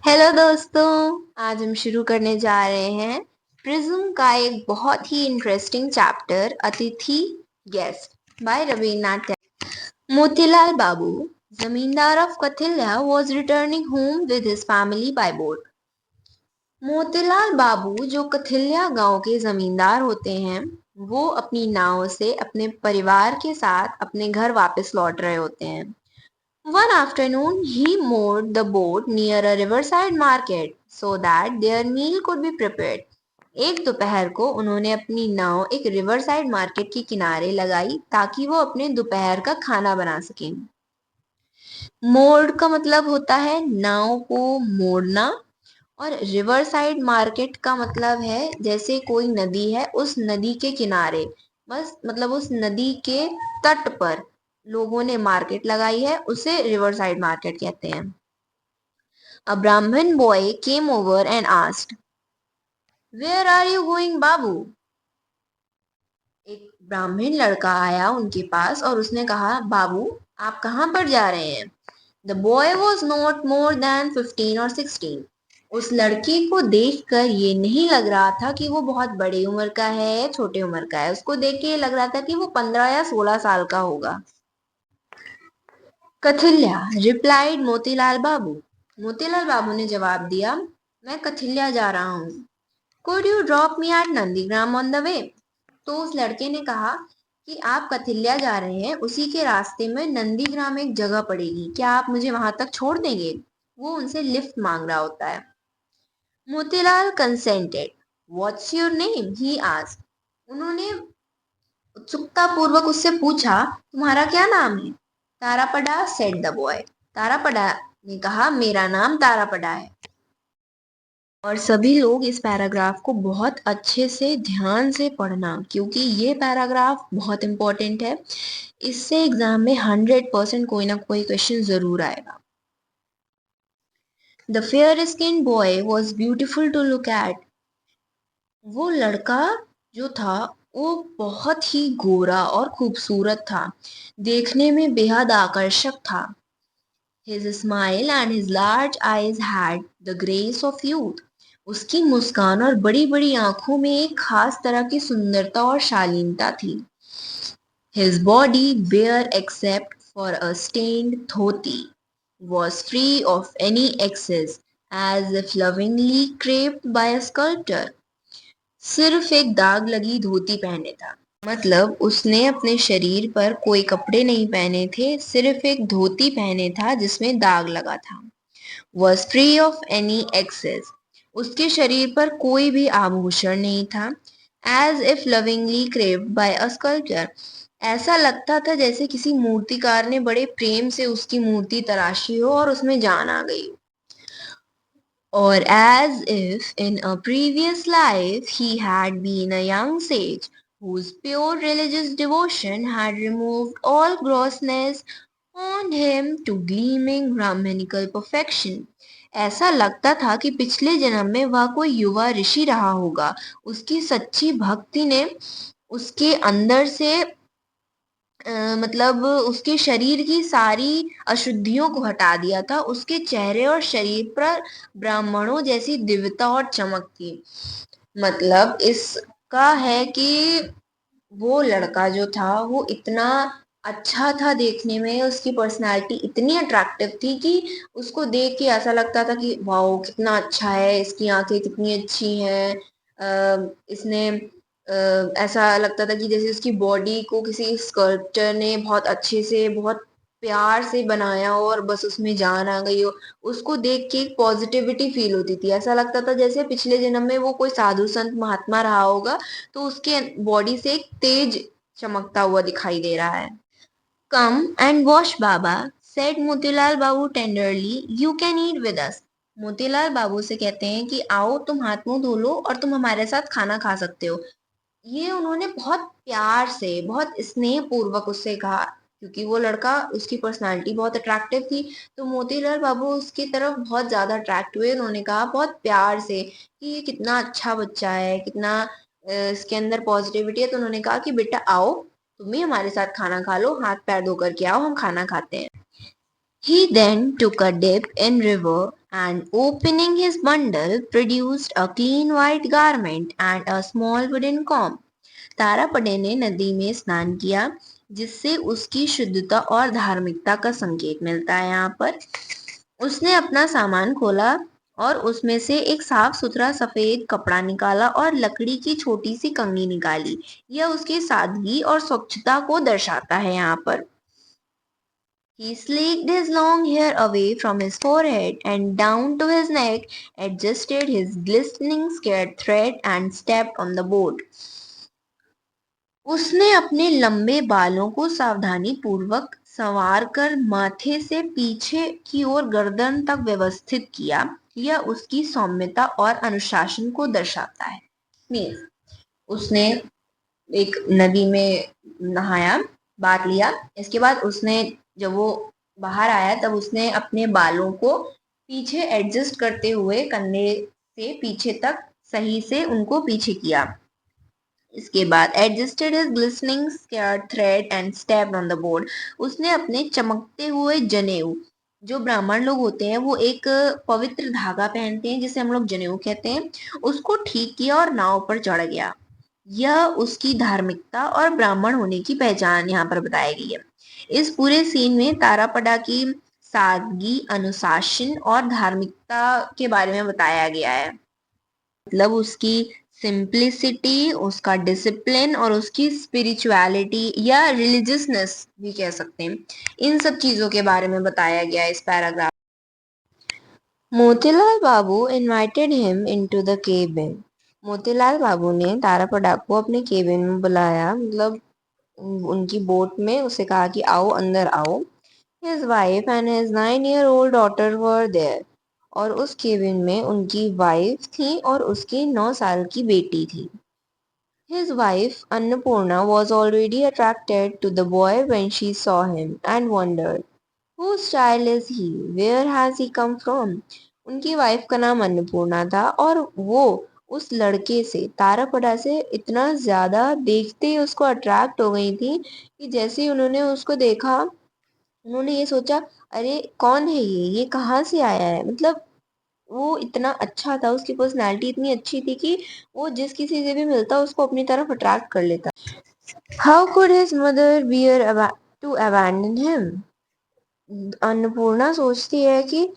Hello दोस्तों। आज हम शुरू करने जा रहे हैं प्रिज्म का एक बहुत ही इंटरेस्टिंग चैप्टर अतिथि गेस्ट बाय रवीन्द्रनाथ टैगोर। मोतीलाल बाबू, जमींदार of Kathilya, was returning home with his family by boat। Motilal Babu जो कथिल्या गांव के जमींदार होते हैं, वो अपनी नाव से अपने परिवार के साथ अपने घर वापस लौट रहे होते हैं। One afternoon, he moored the boat near a riverside market so that their meal could be prepared। एक दोपहर को उन्होंने अपनी नाव एक रिवरसाइड मार्केट के किनारे लगाई ताकि वो अपने दोपहर का खाना बना सकें। मोड़ का मतलब होता है नाव को मोड़ना, और रिवर साइड मार्केट का मतलब है जैसे कोई नदी है, उस नदी के किनारे, बस मतलब उस नदी के तट पर लोगों ने मार्केट लगाई है, उसे रिवर साइड मार्केट कहते हैं। A Brahmin boy came over and asked, "Where are you going, बाबू?" एक ब्राह्मण लड़का आया उनके पास और उसने कहा, बाबू आप कहाँ पर जा रहे हैं? The boy was not more than 15 or 16। उस लड़के को देखकर ये नहीं लग रहा था कि वो बहुत बड़ी उम्र का है या छोटे उम्र का है। उसको देख के ये लग रहा था कि वो 15 या 16 साल का होगा। कथिल्या, रिप्लाइड मोतीलाल बाबू। मोतीलाल बाबू ने जवाब दिया, मैं कथिल्या जा रहा हूँ। Could you drop me at Nandigram on the way? तो उस लड़के ने कहा कि आप कथिल्या जा रहे हैं, उसी के रास्ते में नंदीग्राम एक जगह पड़ेगी, क्या आप मुझे वहां तक छोड़ देंगे? वो उनसे लिफ्ट मांग रहा होता है। Motilal consented. What's your name? He asked. उन्होंने उत्सुकता पूर्वक उससे पूछा, तुम्हारा क्या नाम है? तारापड़ा, सेड द बॉय। तारापड़ा ने कहा, मेरा नाम तारापड़ा है। और सभी लोग इस पैराग्राफ को बहुत अच्छे से ध्यान से पढ़ना, क्योंकि ये पैराग्राफ बहुत इंपॉर्टेंट है। इससे एग्जाम में 100% कोई ना कोई क्वेश्चन जरूर आएगा। The fair skin boy was beautiful to look at. वो लड़का जो था वो बहुत ही गोरा और खूबसूरत था, देखने में बेहद आकर्षक था। His smile and his large eyes had the grace of youth। उसकी मुस्कान और बड़ी बड़ी आंखों में एक खास तरह की सुंदरता और शालीनता थी। His body, bare except for a stained dhoti, was free of any excess, as if lovingly crafted by a sculptor। सिर्फ एक दाग लगी धोती पहने था, मतलब उसने अपने शरीर पर कोई कपड़े नहीं पहने थे, सिर्फ एक धोती पहने था जिसमें दाग लगा था। Was free of any excess। उसके शरीर पर कोई भी आभूषण नहीं था। As if lovingly carved by a sculptor। ऐसा लगता था जैसे किसी मूर्तिकार ने बड़े प्रेम से उसकी मूर्ति तराशी हो और उसमें जान आ गई हो। Or as if in a previous life he had been a young sage whose pure religious devotion had removed all grossness on him to gleaming Brahmanical perfection। ऐसा लगता था कि पिछले जन्म में वह कोई युवा ऋषि रहा होगा, उसकी सच्ची भक्ति ने उसके अंदर से मतलब उसके शरीर की सारी अशुद्धियों को हटा दिया था। उसके चेहरे और शरीर पर ब्राह्मणों जैसी दिव्यता और चमक थी। मतलब इसका है कि वो लड़का जो था वो इतना अच्छा था देखने में, उसकी पर्सनालिटी इतनी अट्रैक्टिव थी कि उसको देख के ऐसा लगता था कि वाओ कितना अच्छा है, इसकी आंखें कितनी अच्छी हैं। इसने ऐसा लगता था कि जैसे उसकी बॉडी को किसी स्कल्पचर ने बहुत अच्छे से, बहुत प्यार से बनाया हो और बस उसमें जान आ गई हो। उसको देख के एक पॉजिटिविटी फील होती थी, ऐसा लगता था जैसे पिछले जन्म में वो कोई साधु संत महात्मा रहा होगा, तो उसके बॉडी से एक तेज चमकता हुआ दिखाई दे रहा है। Come and wash baba, said Motilal Babu tenderly, you can eat with us. Motilal Babu से कहते हैं कि आओ तुम हाथ मुंह धो लो और तुम हमारे साथ खाना खा सकते हो। ये उन्होंने बहुत प्यार से, बहुत स्नेह पूर्वक उससे कहा, क्योंकि वो लड़का, उसकी पर्सनालिटी बहुत अट्रैक्टिव थी। तो मोतीलाल बाबू उसकी तरफ बहुत ज्यादा अट्रैक्ट हुए। उन्होंने कहा बहुत प्यार से कि ये कितना अच्छा बच्चा है, कितना इसके अंदर पॉजिटिविटी है। तो उन्होंने कहा कि बेटा आओ, तुम भी हमारे साथ खाना खा लो, हाथ पैर धो करके आओ, हम खाना खाते हैं। He then took a dip in river and opening his bundle produced a clean white garment and a small wooden comb. तारापड़े ने नदी में स्नान किया जिससे उसकी शुद्धता और धार्मिकता का संकेत मिलता है। यहाँ पर उसने अपना सामान खोला और उसमें से एक साफ सुथरा सफेद कपड़ा निकाला और लकड़ी की छोटी सी कंघी निकाली। यह उसकी सादगी और स्वच्छता को दर्शाता है। यहाँ पर He sleeked his long hair away from his forehead and down to his neck, adjusted his glistening skirt thread and stepped on the board. उसने अपने लंबे बालों को सावधानी पूर्वक संवार कर माथे से पीछे की ओर गर्दन तक व्यवस्थित किया। यह उसकी सौम्यता और अनुशासन को दर्शाता है। मीन्स उसने एक नदी में नहाया, बात लिया, इसके बाद उसने जब वो बाहर आया तब उसने अपने बालों को पीछे एडजस्ट करते हुए कंधे से पीछे तक सही से उनको पीछे किया। इसके बाद adjusted his glistening skirt thread and stepped on the board. उसने अपने चमकते हुए जनेऊ, जो ब्राह्मण लोग होते हैं वो एक पवित्र धागा पहनते हैं जिसे हम लोग जनेऊ कहते हैं, उसको ठीक किया और नाव पर चढ़ गया। यह उसकी धार्मिकता और ब्राह्मण होने की पहचान यहाँ पर बताई गई है। इस पूरे सीन में तारापड़ा की सादगी, अनुशासन और धार्मिकता के बारे में बताया गया है। मतलब उसकी सिंप्लिसिटी, उसका डिसिप्लिन और उसकी स्पिरिचुअलिटी या रिलीजियसनेस भी कह सकते हैं, इन सब चीजों के बारे में बताया गया है इस paragraph. Motilal Babu invited him into the cabin. Motilal Babu ने तारापड़ा को अपने केबिन में बुलाया, मतलब उनकी बोट में उसे कहा कि आओ, अंदर आओ। His wife and his 9-year-old daughter were there. और उस केबिन में उनकी वाइफ थी और उसकी 9 साल की बेटी थी। His wife Annapurna was already attracted to the boy when she saw him and wondered, whose child is he? Where has he come from? उनकी वाइफ का नाम अन्नपूर्णा था और वो उस लड़के से, तारापड़ा से इतना ज्यादा देखते ही उसको अट्रैक्ट हो गई थी कि जैसे ही उन्होंने उसको देखा उन्होंने ये सोचा, अरे कौन है ये कहाँ से आया है। मतलब वो इतना अच्छा था, उसकी पर्सनैलिटी इतनी अच्छी थी कि वो जिस किसी से भी मिलता उसको अपनी तरफ अट्रैक्ट कर लेता। How could his mother bear to abandon him. Annapurna सोचती है कि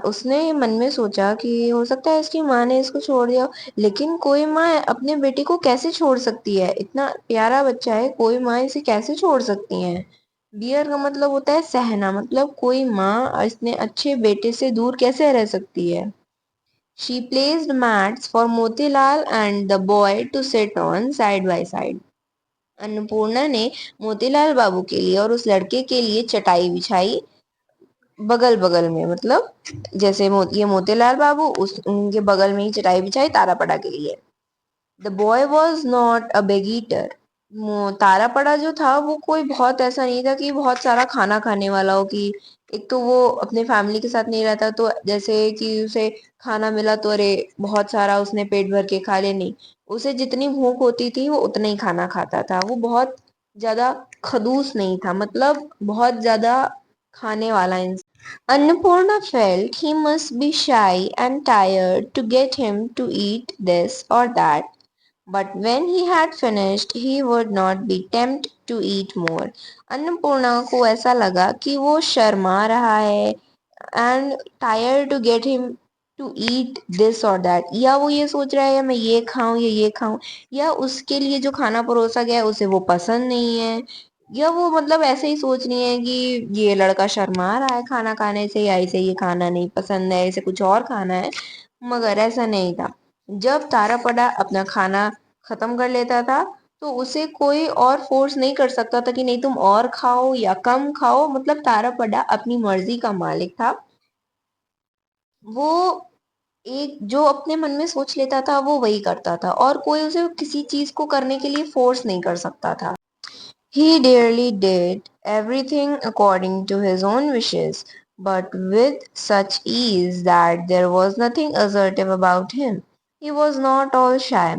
उसने मन में सोचा कि हो सकता है इसकी माँ ने इसको छोड़ दिया, लेकिन कोई माँ अपने बेटे को कैसे छोड़ सकती है, इतना प्यारा बच्चा है, कोई माँ इसे कैसे छोड़ सकती है। बियर का मतलब होता है सहना, मतलब कोई माँ इतने अच्छे बेटे से दूर कैसे रह सकती है। She placed mats for Motilal and the boy to sit on side by side. Annapurna ने मोतीलाल बाबू के लिए और उस लड़के के लिए चटाई बिछाई बगल बगल में, मतलब जैसे ये मोतीलाल बाबू उनके बगल में ही चटाई बिछाई तारापड़ा के लिए। The boy was not a big eater. Tarapada जो था वो कोई बहुत ऐसा नहीं था कि बहुत सारा खाना खाने वाला हो, कि एक तो वो अपने फैमिली के साथ नहीं रहता तो जैसे कि उसे खाना मिला तो अरे बहुत सारा उसने पेट भर के खा ले, नहीं, उसे जितनी भूख होती थी वो उतना ही खाना खाता था। वो बहुत ज्यादा खदूस नहीं था, मतलब बहुत ज्यादा खाने वाला इंसान। Annapurna felt he must be shy and tired to get him to eat this or that, but when he had finished, he would not be tempted to eat more. Annapurna को ऐसा लगा कि वो शर्मा रहा है and tired to get him to eat this और that, या वो ये सोच रहा है मैं ये खाऊं या ये खाऊं, या उसके लिए जो खाना परोसा गया है उसे वो पसंद नहीं है, या वो मतलब ऐसे ही सोच रही है कि ये लड़का शर्मा रहा है खाना खाने से, या इसे ये खाना नहीं पसंद है, इसे कुछ और खाना है। मगर ऐसा नहीं था। जब तारापड़ा अपना खाना खत्म कर लेता था तो उसे कोई और फोर्स नहीं कर सकता था कि नहीं तुम और खाओ या कम खाओ, मतलब तारापड़ा अपनी मर्जी का मालिक था। वो एक जो अपने मन में सोच लेता था वो वही करता था और कोई उसे किसी चीज को करने के लिए फोर्स नहीं कर सकता था। He dearly did everything according to his own wishes, but with such ease that there was nothing assertive about him. He was not all shy.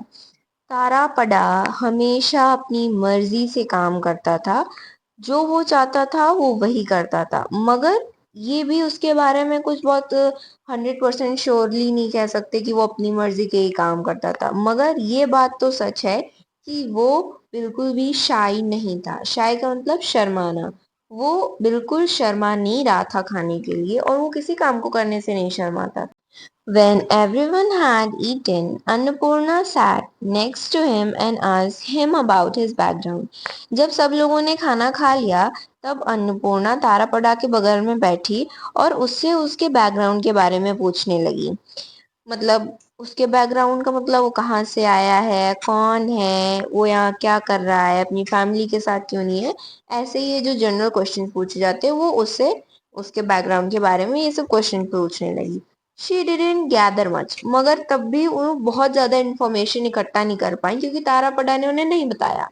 तारापड़ा हमेशा अपनी मर्जी से काम करता था, जो वो चाहता था वो वही करता था, मगर ये भी उसके बारे में कुछ बहुत 100% श्योरली नहीं कह सकते कि वो अपनी मर्जी के ही काम करता था, मगर ये बात तो सच है कि वो बिल्कुल भी शाई नहीं था। शाई का मतलब शर्माना। वो बिल्कुल शर्मा नहीं रहा था खाने के लिए, और वो किसी काम को करने से नहीं शर्माता। When everyone had eaten, Annapurna sat next to him and asked him about his background. जब सब लोगों ने खाना खा लिया, तब अन्नपूर्णा तारापड़ा के बगल में बैठी और उससे उसके बैकग्राउंड के बारे में पूछने लगी। मतलब उसके बैकग्राउंड का मतलब वो कहाँ से आया है, कौन है, वो यहाँ क्या कर रहा है, अपनी फैमिली के साथ क्यों नहीं है। ऐसे ही ये जो जनरल क्वेश्चन पूछे जाते हैं, वो उससे उसके बैकग्राउंड के बारे में ये सब क्वेश्चन पूछने लगी। शी डिडंट गैदर मच, मगर तब भी वो बहुत ज्यादा इंफॉर्मेशन इकट्ठा नहीं कर पाई, क्योंकि तारापड़ा ने उन्हें नहीं बताया।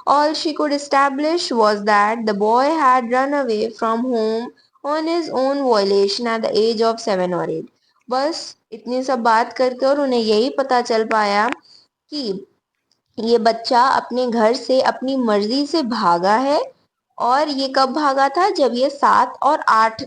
All she could establish was that the boy had run away from home on his own violation at the age of 7 or 8। बस इतनी सब बात करके और उन्हें यही पता चल पाया कि ये बच्चा अपने घर से अपनी मर्जी से भागा है। और ये कब भागा था? जब ये 7 और 8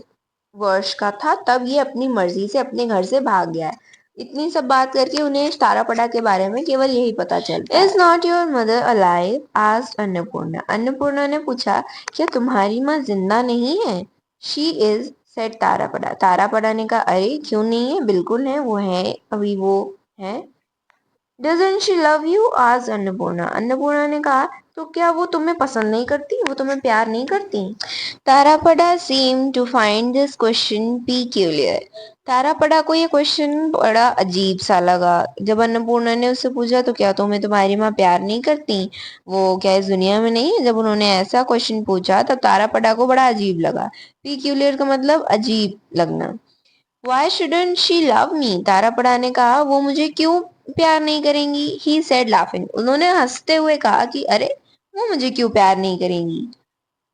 वर्ष का था, तब ये अपनी मर्जी से अपने घर से भाग गया है। इतनी सब बात करके उन्हें तारापड़ा के बारे में केवल यही पता चलता है। Is not your mother alive? Asked Annapurna. Annapurna ने पूछा, क्या तुम्हारी माँ जिंदा नहीं है? She is, said Tarapada. Tarapada ने कहा, अरे क्यों नहीं है, बिल्कुल है, वो है, अभी वो है। Doesn't she love you? आज अन्नपूर्णा। अन्नपूर्णा ने कहा, तो क्या वो तुम्हें पसंद नहीं करती, वो तुम्हें प्यार नहीं करती? तारापड़ा seemed to find this question peculiar। तारापड़ा को ये क्वेश्चन बड़ा अजीब सा लगा। जब अन्नपूर्णा ने उससे पूछा, तो क्या तुम्हें तुम्हारी माँ प्यार नहीं करती, वो क्या इस दुनिया में नहीं है? जब उन्होंने ऐसा क्वेश्चन पूछा, तब तारापड़ा को बड़ा अजीब लगा। पीक्यूलियर का मतलब अजीब लगना। Why shouldn't she love me? तारापड़ा ने कहा, वो मुझे क्यों प्यार नहीं करेंगी? He said laughing। उन्होंने हंसते हुए कहा कि अरे, वो मुझे क्यों प्यार नहीं करेंगी?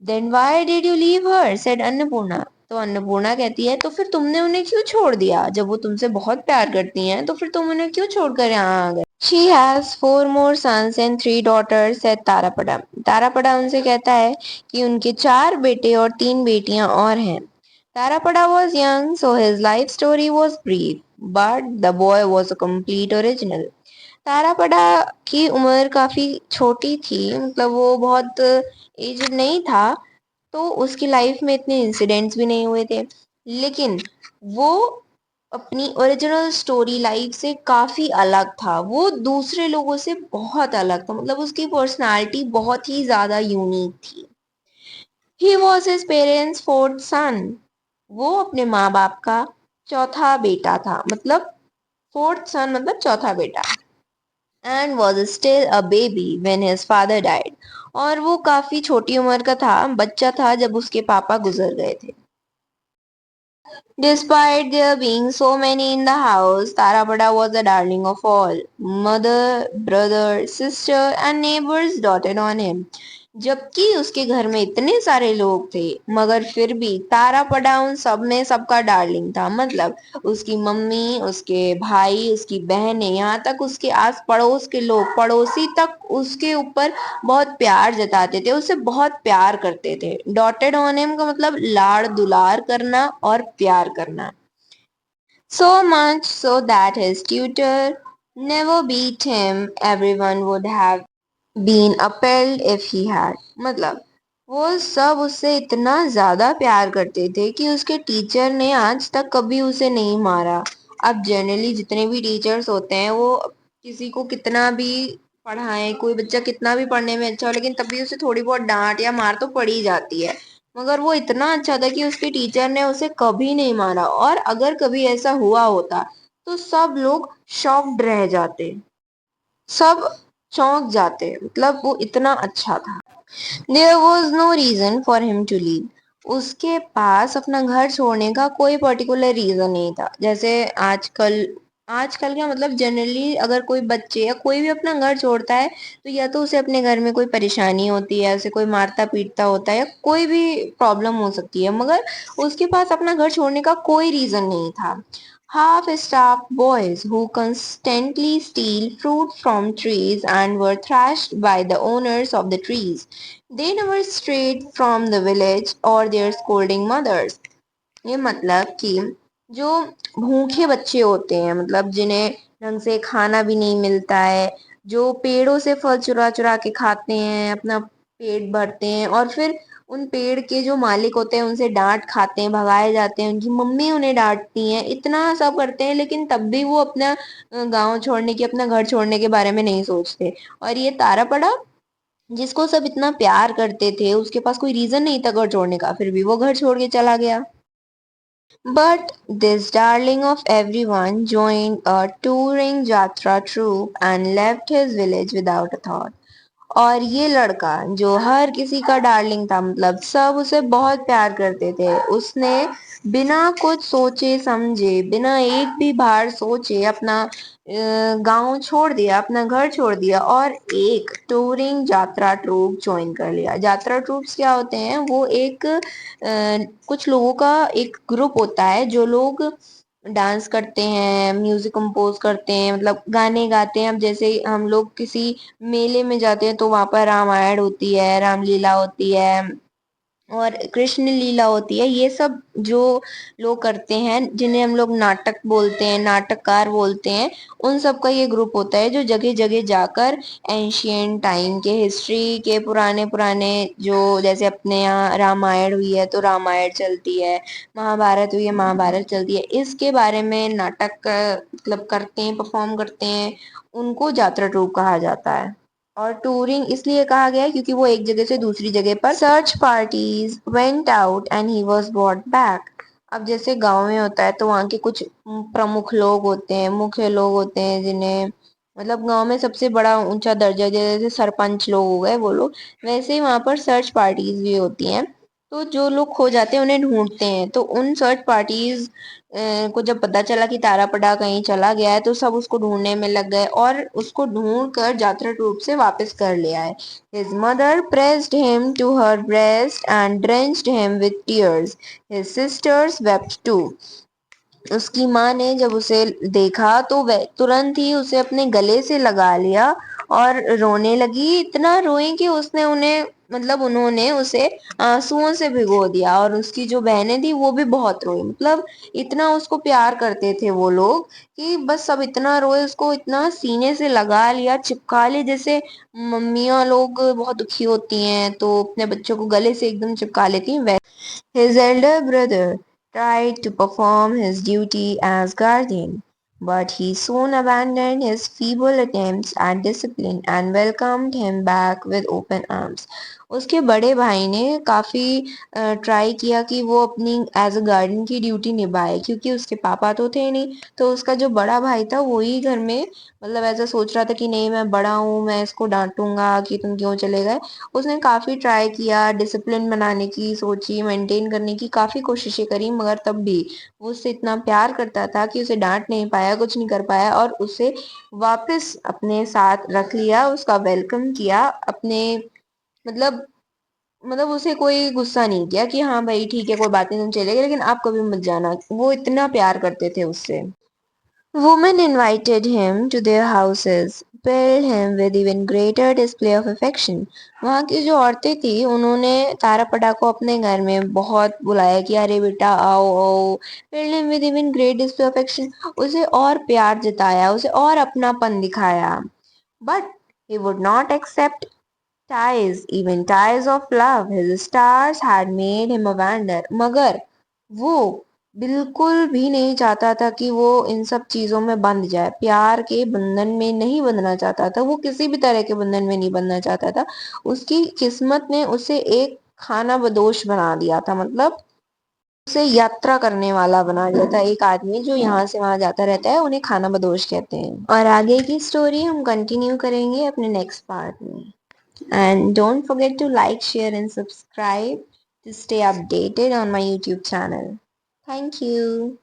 Then why did you leave her? said Annapurna. तो अन्नपूर्णा कहती है, तो फिर तुमने उन्हें क्यों छोड़ दिया? जब वो तुमसे बहुत प्यार करती हैं, तो फिर तुम उन्हें क्यों छोड़कर यहाँ आ गए? She has 4 more sons and 3 daughters, said तारापड़ा। तारापड़ा उनसे कहता है कि उनके 4 बेटे और 3 बेटियां और हैं। Tarapada was young, so his life story was brief, but the boy was a complete original। तारापड़ा की उम्र काफी छोटी थी, मतलब वो बहुत एजड नहीं था, तो उसकी लाइफ में इतने इंसिडेंट्स भी नहीं हुए थे। लेकिन वो अपनी ओरिजिनल स्टोरी लाइफ से काफी अलग था। वो दूसरे लोगों से बहुत अलग था, मतलब उसकी पर्सनालिटी बहुत ही ज्यादा यूनिक थी। He was his parents fourth son. वो अपने माँ बाप का चौथा बेटा था, मतलब फोर्थ सन मतलब चौथा बेटा। And was still a baby when his father died. और वो काफी छोटी उम्र का था, बच्चा था, जब उसके पापा गुजर गए थे। Despite there being so many in the house, Tarapada was the darling of all. Mother, brother, sister and neighbors doted on him। जबकि उसके घर में इतने सारे लोग थे, मगर फिर भी तारापड़ा उन सब में सबका डार्लिंग था। मतलब उसकी मम्मी, उसके भाई, उसकी बहनें, यहाँ तक उसके आस पड़ोस के लोग, पड़ोसी तक उसके ऊपर बहुत प्यार जताते थे, उसे बहुत प्यार करते थे। डॉटेड ऑन हिम का मतलब लाड़ दुलार करना और प्यार करना। So much so that his tutor never beat him, everyone would have been appalled if he had। मतलब वो सब उससे इतना ज्यादा प्यार करते थे कि उसके टीचर ने आज तक कभी उसे नहीं मारा। अब जनरली जितने भी टीचर्स होते हैं, वो किसी को कितना भी पढ़ाएं, कोई बच्चा कितना भी पढ़ने में अच्छा हो, लेकिन तभी उसे थोड़ी बहुत डांट या मार तो पड़ी जाती है। मगर वो इतना अच्छा था कि उसके टीचर ने उसे कभी नहीं मारा, और अगर कभी ऐसा हुआ होता, तो सब लोग शॉक्ड रह जाते, सब चौंक जाते, मतलब वो इतना अच्छा था। There was no reason for him to leave। उसके पास अपना घर छोड़ने का कोई पर्टिकुलर रीजन नहीं था। जैसे आजकल, आजकल क्या मतलब जनरली अगर कोई बच्चे या कोई भी अपना घर छोड़ता है, तो या तो उसे अपने घर में कोई परेशानी होती है, उसे कोई मारता पीटता होता है, या कोई भी प्रॉब्लम हो सकती है, मगर उसके पास अपना घर छोड़ने का कोई रीजन नहीं था। Half-starved boys who constantly steal fruit from trees and were thrashed by the owners of the trees। They never strayed from the village or their scolding mothers। ये मतलब कि जो भूखे बच्चे होते हैं, मतलब जिन्हें ढंग से खाना भी नहीं मिलता है, जो पेड़ों से फल चुरा चुरा के खाते हैं, अपना पेट भरते हैं, और फिर उन पेड़ के जो मालिक होते हैं उनसे डांट खाते हैं, भगाए जाते हैं, उनकी मम्मी उन्हें डांटती हैं, इतना सब करते हैं, लेकिन तब भी वो अपना गांव छोड़ने की, अपना घर छोड़ने के बारे में नहीं सोचते। और ये तारा पड़ा, जिसको सब इतना प्यार करते थे, उसके पास कोई रीजन नहीं था घर छोड़ने का, फिर भी वो घर छोड़ के चला गया। But this darling of everyone joined a touring Jatra troupe and left his village without a thought. और ये लड़का जो हर किसी का डार्लिंग था, मतलब सब उसे बहुत प्यार करते थे, उसने बिना कुछ सोचे समझे, बिना एक भी बार सोचे अपना गांव छोड़ दिया, अपना घर छोड़ दिया, और एक टूरिंग यात्रा ट्रूप ज्वाइन कर लिया। यात्रा ट्रूप्स क्या होते हैं? वो एक कुछ लोगों का एक ग्रुप होता है, जो लोग डांस करते हैं, म्यूजिक कंपोज करते हैं, मतलब गाने गाते हैं। अब जैसे हम लोग किसी मेले में जाते हैं तो वहां पर रामायण होती है, रामलीला होती है, और कृष्ण लीला होती है। ये सब जो लोग करते हैं, जिन्हें हम लोग नाटक बोलते हैं, नाटककार बोलते हैं, उन सब का ये ग्रुप होता है, जो जगह जगह जाकर एंशियंट टाइम के, हिस्ट्री के पुराने पुराने, जो जैसे अपने यहाँ रामायण हुई है तो रामायण चलती है, महाभारत हुई है महाभारत चलती है, इसके बारे में नाटक मतलब करते हैं, परफॉर्म करते हैं। उनको जात्रा ट्रूप कहा जाता है। और टूरिंग इसलिए कहा गया है क्योंकि वो एक जगह से दूसरी जगह पर search parties went out and he was brought back. अब जैसे गांव में होता है तो वहाँ के कुछ प्रमुख लोग होते हैं, मुख्य लोग होते हैं, जिन्हें मतलब गांव में सबसे बड़ा ऊंचा दर्जा, जैसे सरपंच लोग हो गए वो लोग, वैसे ही वहां पर सर्च पार्टीज भी होती हैं। तो जो लोग खो जाते हैं उन्हें ढूंढते हैं, तो उन सर्च पार्टीज को जब पता चला कि तारापड़ा कहीं चला गया है, तो सब उसको ढूंढने में लग गए और उसको ढूंढ कर जात्रा ट्रूप से वापस कर ले आए। His mother pressed him to her breast and drenched him with tears. His sisters wept too. उसकी माँ ने जब उसे देखा तो वह तुरंत ही उसे अपने गले से लगा लिया और रोने लगी। इतना रोई कि उसने उन्हें, मतलब उन्होंने उसे आंसुओं से भिगो दिया, और उसकी जो बहनें थी वो भी बहुत रोई। मतलब इतना उसको प्यार करते थे वो लोग कि बस सब इतना रोए, उसको इतना सीने से लगा लिया, चिपका लिया, जैसे मम्मियाँ लोग बहुत दुखी होती हैं तो अपने बच्चों को गले से एकदम चिपका लेती हैं। His elder brother tried to perform his duty as guardian, but he soon abandoned his feeble attempts at discipline and welcomed him back with open arms. उसके बड़े भाई ने काफी ट्राई किया कि वो अपनी एज अ गार्डियन की ड्यूटी निभाए, क्योंकि उसके पापा तो थे नहीं, तो उसका जो बड़ा भाई था वही घर में, मतलब ऐसा सोच रहा था कि नहीं मैं बड़ा हूँ, मैं इसको डांटूंगा कि तुम क्यों चले गए। उसने काफी ट्राई किया, डिसिप्लिन बनाने की सोची, मेंटेन करने की काफी कोशिशें करी, मगर तब भी वो उससे इतना प्यार करता था कि उसे डांट नहीं पाया, कुछ नहीं कर पाया, और उसे वापस अपने साथ रख लिया, उसका वेलकम किया अपने, मतलब उसे कोई गुस्सा नहीं किया कि हाँ भाई ठीक है कोई बात नहीं तुम चले गए लेकिन आप कभी मत जाना। वो इतना प्यार करते थे उससे। Women invited him to their houses, filled him with even greater display of affection. वहाँ की जो औरतें थी उन्होंने तारापड़ा को अपने घर में बहुत बुलाया कि अरे बेटा आओ आओ। filled him with even great display of affection, उसे और प्यार जताया, उसे और अपनापन दिखाया। But he would not accept ties, even ties of love. His stars had made him a wanderer. मगर वो बिल्कुल भी नहीं चाहता था कि वो इन सब चीजों में बंध जाए, प्यार के बंधन में नहीं बंधना चाहता था, वो किसी भी तरह के बंधन में नहीं बंधना चाहता था। उसकी किस्मत ने उसे एक खाना बदोश बना दिया था, मतलब उसे यात्रा करने वाला बना दिया था। एक आदमी जो यहाँ से वहां जाता रहता है उन्हें खाना बदोश कहते हैं। और आगे की स्टोरी हम कंटिन्यू करेंगे अपने नेक्स्ट पार्ट में। And don't forget to like, share, and subscribe to stay updated on my YouTube channel. Thank you.